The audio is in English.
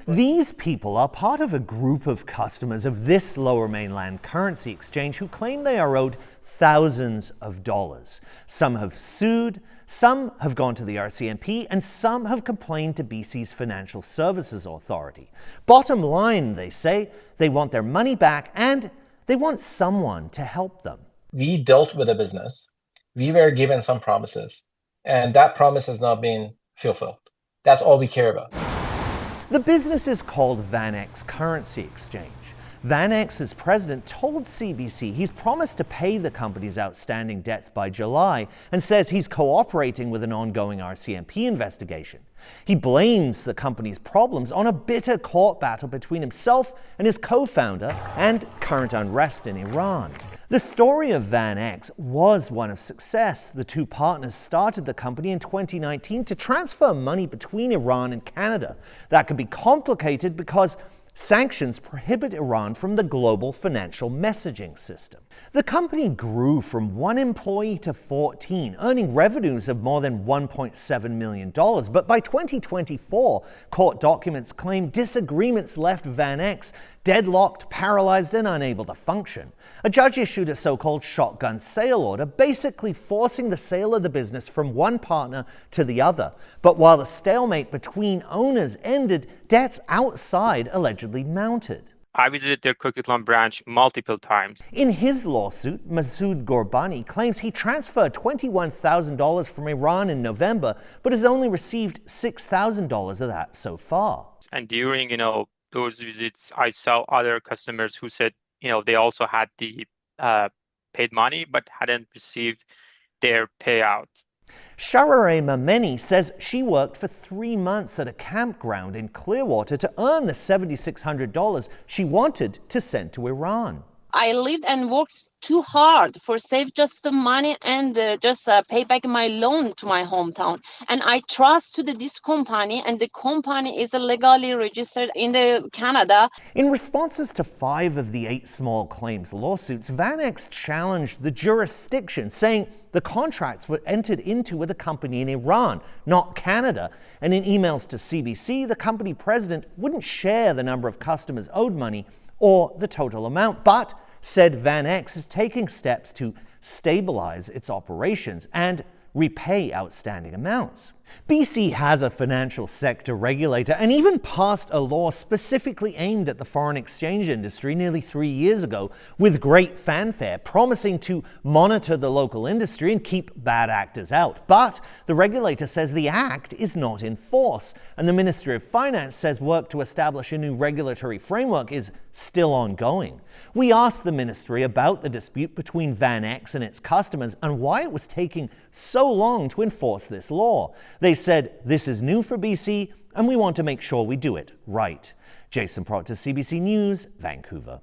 These people are part of a group of customers of this Lower Mainland currency exchange who claim they are owed thousands of dollars. Some have sued, some have gone to the RCMP, and some have complained to BC's Financial Services Authority. Bottom line, they say, they want their money back and they want someone to help them. We dealt with a business. We were given some promises, and that promise has not been fulfilled. That's all we care about. The business is called VanX Currency Exchange. VanX's president told CBC he's promised to pay the company's outstanding debts by July and says he's cooperating with an ongoing RCMP investigation. He blames the company's problems on a bitter court battle between himself and his co-founder and current unrest in Iran. The story of VanX was one of success. The two partners started the company in 2019 to transfer money between Iran and Canada. That could be complicated because sanctions prohibit Iran from the global financial messaging system. The company grew from 1 employee to 14, earning revenues of more than $1.7 million. But by 2024, court documents claim disagreements left VanX deadlocked, paralyzed, and unable to function. A judge issued a so-called shotgun sale order, basically forcing the sale of the business from one partner to the other. But while the stalemate between owners ended, debts outside allegedly mounted. I visited their Coquitlam branch multiple times. In his lawsuit, Masoud Ghorbani claims he transferred $21,000 from Iran in November, but has only received $6,000 of that so far. And during, those visits, I saw other customers who said, they also had the paid money, but hadn't received their payout. Sharare Mameni says she worked for 3 months at a campground in Clearwater to earn the $7,600 she wanted to send to Iran. I lived and worked too hard for save just the money and just pay back my loan to my hometown. And I trust to this company, and the company is legally registered in Canada. In responses to 5 of the 8 small claims lawsuits, VanX challenged the jurisdiction, saying the contracts were entered into with a company in Iran, not Canada. And in emails to CBC, the company president wouldn't share the number of customers owed money or the total amount, but said VanX is taking steps to stabilize its operations and repay outstanding amounts. BC has a financial sector regulator and even passed a law specifically aimed at the foreign exchange industry nearly 3 years ago with great fanfare, promising to monitor the local industry and keep bad actors out. But the regulator says the act is not in force, and the Ministry of Finance says work to establish a new regulatory framework is still ongoing. We asked the ministry about the dispute between VanX and its customers and why it was taking so long to enforce this law. They said, this is new for BC and we want to make sure we do it right. Jason Proctor, CBC News, Vancouver.